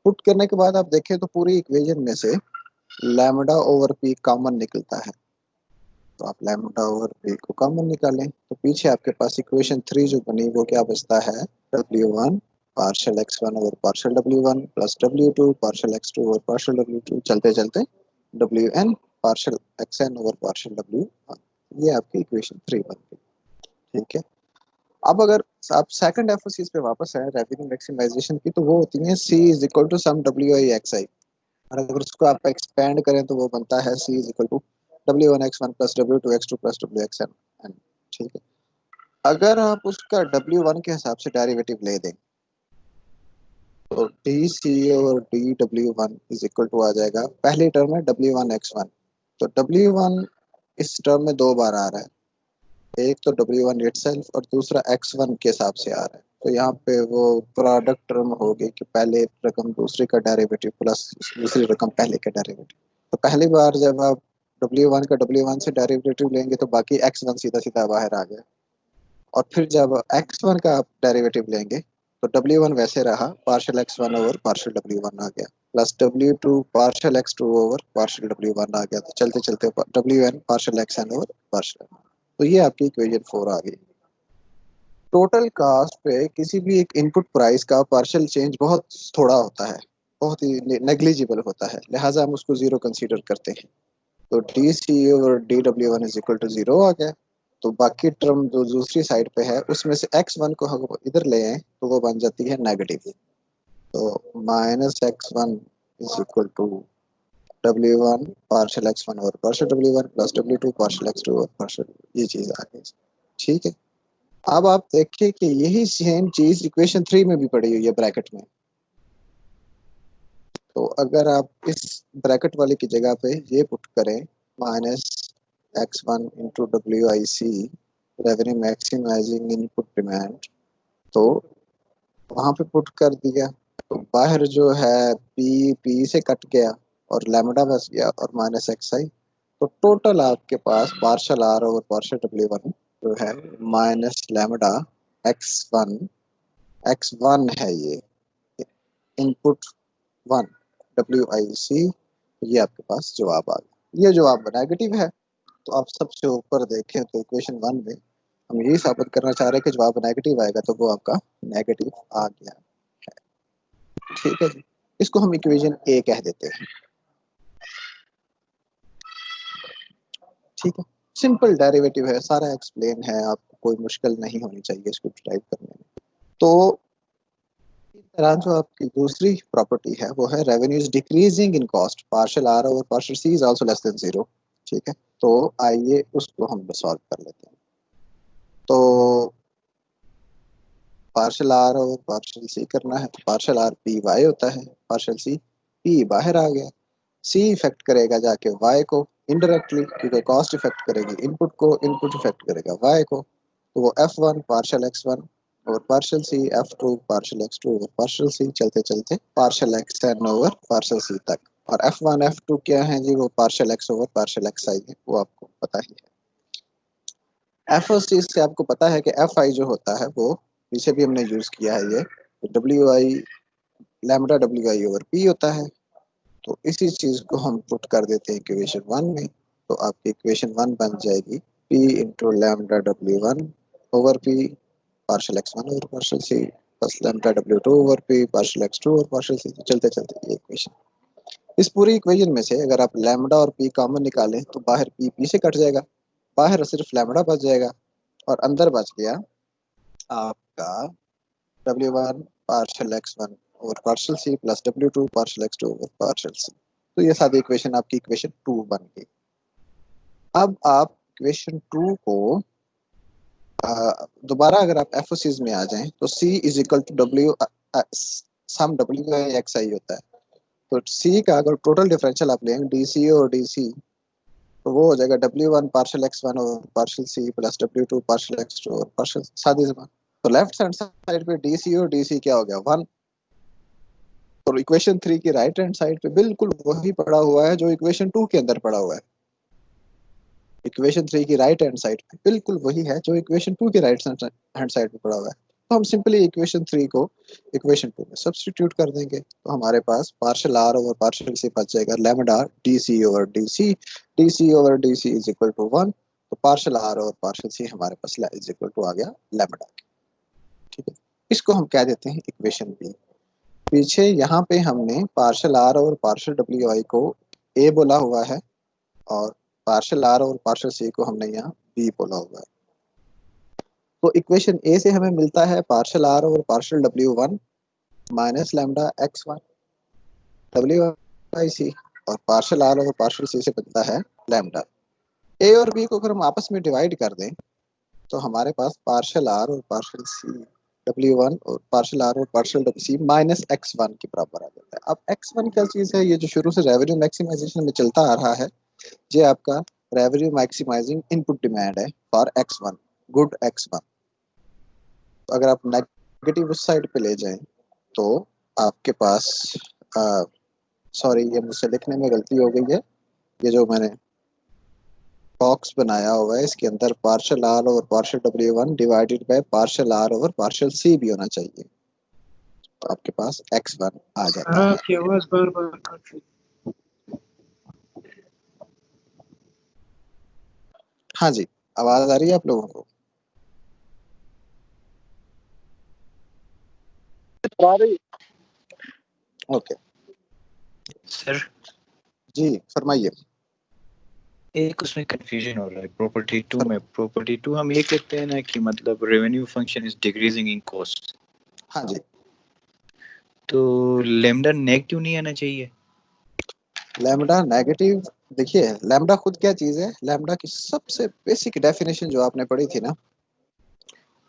Put करने के बाद आप देखें तो पूरी इक्वेशन में से लैम्डा ओवर पी कॉमन निकलता है, तो आप लैम्डा ओवर पी को कॉमन निकालें तो पीछे आपके पास इक्वेशन 3 जो बनी वो क्या बचता है, W1 partial x1 over partial W1 plus W2 partial x2 over partial W2, चलते चलते WN partial XN over partial W1। ये आपकी इक्वेशन 3 बन गई। ठीक है, अब अगर आप सेकंड एफओसीज पे वापस आए रेवेन्यू मैक्सिमाइजेशन की, तो वो होती है C is equal to sum WI/XI, और अगर उसको आप एक्सपेंड करें तो वो बनता है C is equal to W1x1 plus W2x2 plus WXN। ठीक है, अगर आप उसका W1 के हिसाब से डेरिवेटिव ले दें तो DC और DW1 इज इक्वल टू आ जाएगा, पहली टर्म है W1x1, तो W1 इस टर्म में दो बार आ रहा है, एक तो W1 इटसेल्फ और दूसरा x1 के हिसाब से आ रहा है, तो यहाँ पे वो प्रोडक्ट टर्म होगी कि पहले रकम दूसरी का डेरिवेटिव प्लस दूसरी रकम पहले का डेरिवेटिव। तो पहली बार जब आप W1 का W1 से डेरिवेटिव लेंगे तो बाकी x1 सीधा सीधा बाहर आ गया, और फिर जब x1 का आप डेरिवेटिव लेंगे तो W1 वैसे रहा, partial x1 over partial W1 आ गया, plus W2 partial x2 over partial W1 आ गया, तो चलते चलते WN partial XN over partial. तो ये आपकी इक्वेशन 4 आ गई। टोटल कास्ट पे किसी भी एक इनपुट प्राइस का पार्शियल चेंज बहुत थोड़ा होता है, बहुत ही नेग्लिजिबल होता है, लिहाजा हम उसको जीरो कंसीडर करते हैं। तो DC और DW1 is equal to zero आ गया, तो बाकी टर्म जो दूसरी साइड पे है उसमें से x1 को हम इधर ले आए तो वो बन जाती है नेगेटिव, तो minus x1 is equal to W1 partial x1 और partial W1 plus W2 partial x2 और पार्शियल, ये चीज आ गई। ठीक है, अब आप देखिए कि यही सेम चीज इक्वेशन 3 में भी पड़ी हुई है ब्रैकेट में, तो अगर आप इस ब्रैकेट वाले की जगह पे ये पुट करें minus x1 into WIC revenue maximising input demand, तो वहां पे पुट कर दिया तो बाहर जो है P से कट गया और लैम्डा बच गया और माइनस XI, तो टोटल आपके पास पार्शियल R और पार्शियल W1 जो है माइनस लैम्डा x1 है, ये इनपुट 1 WIC, ये आपके पास जवाब आ गया। ये जवाब नेगेटिव है, तो आप सबसे ऊपर देखें तो इक्वेशन 1 में हम यही साबित करना चाह रहे हैं कि जवाब नेगेटिव आएगा, तो वो आपका नेगेटिव आ गया है। ठीक है जी, इसको हम इक्वेशन A कह देते हैं। ठीक है, सिंपल डेरिवेटिव है, सारा एक्सप्लेन है, आपको कोई मुश्किल नहीं होनी चाहिए इसको टाइप करने में। तो इस तरह जो आपकी दूसरी प्रॉपर्टी है वो है revenue is decreasing in cost partial R और partial C is also less than zero. ठीक है, तो आइए उसको हम सॉल्व कर लेते हैं। तो पार्शियल R और पार्शियल C करना है, तो पार्शियल R PY होता है, पार्शियल C P बाहर आ गया, C इफेक्ट करेगा जाके Y को इनडायरेक्टली, क्योंकि कॉस्ट इफेक्ट करेगी इनपुट को, इनपुट इफेक्ट करेगा Y को, तो वो F1 पार्शियल X1 और partial C, F2 partial X2 और पार्शियल C, चलते चलते partial XN over partial C तक, और F1 F2 क्या है जी, वो partial X over partial XI है, वो आपको पता ही है। एफ और सी से आपको पता है कि एफ आई जो होता है वो पीछे भी हमने यूज किया है, ये W I lambda WI over P होता है, तो इसी चीज को हम पुट कर देते हैं इक्वेशन 1 में, तो आपकी इक्वेशन 1 बन जाएगी P into lambda W1 over P partial X1 over partial C plus lambda W2 over P partial X2 और पार्शियल C, चलते चलते ये इक्वेशन। इस पूरी इक्वेशन में से अगर आप लैम्डा और P कॉमन निकालें तो बाहर P से कट जाएगा, बाहर सिर्फ लैम्डा बच जाएगा, और अंदर बच गया आपका W1 पार्शियल X1 और partial C plus W2 partial X2 और पार्शियल C, तो ये सारी इक्वेशन आपकी इक्वेशन 2 बन गई। अब आप इक्वेशन 2 को दोबारा अगर आप एफओसीज में आ जाएं तो C is equal to W sum WI/XI होता है, तो C का अगर टोटल डिफरेंशियल आप लेंगे DC और DC, तो वो हो जाएगा W1 पार्शियल X1 और partial C plus W2 partial X2 और पार्शियल, सादी जबान। तो लेफ्ट हैंड साइड पे DC और DC क्या हो गया 1, और इक्वेशन 3 की राइट हैंड साइड पे बिल्कुल वही पड़ा हुआ है जो इक्वेशन 2 के अंदर पड़ा हुआ है। इक्वेशन 3 की राइट हैंड साइड पे बिल्कुल वही है जो इक्वेशन 2 के राइट हैंड साइड पे पड़ा हुआ है। तो हम सिंपली इक्वेशन 3 को इक्वेशन 2 में सब्स्टिट्यूट कर देंगे, तो हमारे पास partial R over partial C बच जाएगा lambda d c over d c, d c over d c is equal to 1, तो partial R over partial C हमारे पास इज इक्वल टू आ गया लैम्डा। ठीक है, इसको हम कह देते हैं इक्वेशन बी। पीछे यहाँ पे हमने पार्शियल आर और पार्शियल डब्ल्यू आई को ए बोला हुआ है और पार्शियल आर और पार्शियल सी को हमने यहाँ बी बोला हुआ है। तो इक्वेशन ए से हमें मिलता है पार्शियल आर और partial W one minus lambda X one W I C, और पार्शियल आर और पार्शियल सी से बनता है लैम्डा। ए और बी को अगर हम आपस में डिवाइड कर दें तो हमारे पास पार्शियल आर और पार्शियल सी W1 और पार्शियल आर और partial W C minus x1 के बराबर आ जाता है। अब x1 क्या चीज है? ये जो शुरू से रेवेन्यू मैक्सिमाइजेशन में चलता आ रहा है, ये आपका रेवेन्यू मैक्सिमाइजिंग इनपुट डिमांड है फॉर x1, गुड x1। तो अगर आप नेगेटिव उस साइड पे ले जाएं तो आपके पास सॉरी, ये मुझसे लिखने में गलती हो गई है, ये जो मैंने बॉक्स बनाया हुआ है इसके अंदर partial R over partial W one divided by partial R over partial C भी होना चाहिए, तो आपके पास x1 आ जाता है। आपकी आवाज बार-बार कट रही। हाँ जी, आवाज आ रही है आप लोगों को? आ रही है? ओके सर जी, फरमाइए। एक उसमें कंफ्यूजन हो रहा है प्रॉपर्टी 2 में। प्रॉपर्टी 2 हम ये कहते हैं ना कि मतलब revenue function is decreasing in cost. हाँ जी, तो लैम्डा नेगेटिव नहीं आना चाहिए। लैम्डा नेगेटिव, देखिए लैम्डा खुद क्या चीज है? लैम्डा की सबसे बेसिक डेफिनेशन जो आपने पढ़ी थी ना,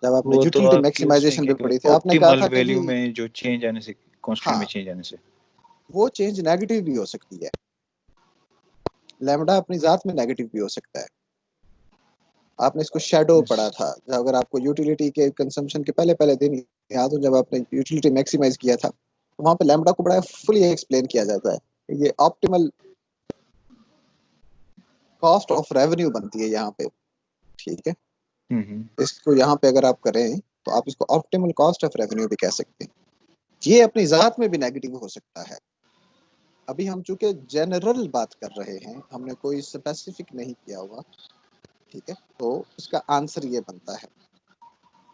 जब आपने वो तो यूटिलिटी आपकी मैक्सिमाइजेशन पे पढ़ी थी, आपने कहा ऑप्टिमल था कि वैल्यू में जो चेंज आने से, कांस्टेंट में हाँ, चेंज आने से वो चेंज नेगेटिव भी हो सकती है। लैम्डा अपनी जात में नेगेटिव भी हो सकता है। आपने इसको शेडो पढ़ा था, अगर आपको यूटिलिटी के कंजम्पशन के पहले पहले दिन याद हो, जब आपने यूटिलिटी मैक्सिमाइज किया था, तो वहां पे लैम्डा को बड़ा फुली एक्सप्लेन किया जाता है। ये ऑप्टिमल कॉस्ट ऑफ रेवेन्यू बनती है यहाँ पे, ठीक है। इसको यहाँ पे अगर आप करें तो आप इसको ऑप्टिमल कॉस्ट ऑफ रेवेन्यू भी कह सकते हैं। ये अपनी जात में भी नेगेटिव हो सकता है। अभी हम चूंकि जनरल बात कर रहे हैं, हमने कोई स्पेसिफिक नहीं किया हुआ, ठीक है, तो इसका आंसर ये बनता है।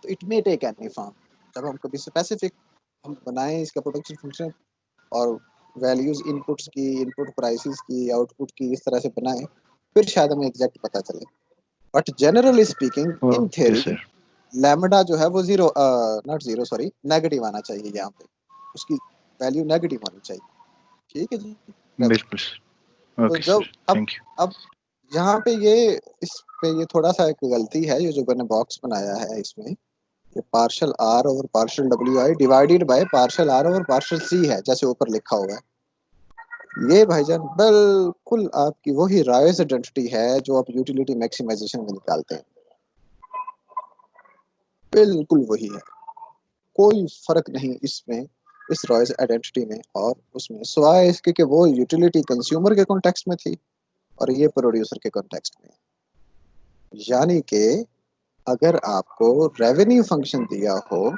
तो it may take any form. जब हम कभी स्पेसिफिक हम बनाएं इसका प्रोडक्शन फंक्शन और वैल्यूज इनपुट्स की, इनपुट प्राइसेस की, आउटपुट की, इस तरह से बनाएं, फिर शायद हमें एग्जैक्ट पता चले। But generally speaking in theory lambda जो है वो zero, not zero sorry, negative आना चाहिए। यहाँ पे उसकी वैल्यू नेगेटिव होनी चाहिए, ठीक है जी। बिल्कुल। तो जब अब यहाँ पे ये इस पे ये थोड़ा सा एक गलती है, ये जो मैंने बॉक्स बनाया है इसमें, ये partial R over partial W I divided by partial R over partial C है, जैसे ऊपर लिखा हुआ है। ये भाईजान बिल्कुल आपकी वही राइज आइडेंटिटी है जो आप यूटिलिटी मैक्सिमाइजेशन में निकालते हैं, बिल्कुल वही है। कोई फर्क नहीं इसमें, इस रॉयस आइडेंटिटी में और उसमें, सिवाय इसके कि वो यूटिलिटी कंज्यूमर के कॉन्टेक्स्ट में थी और ये प्रोड्यूसर के कॉन्टेक्स्ट में। यानी कि अगर आपको रेवेन्यू फंक्शन दिया हो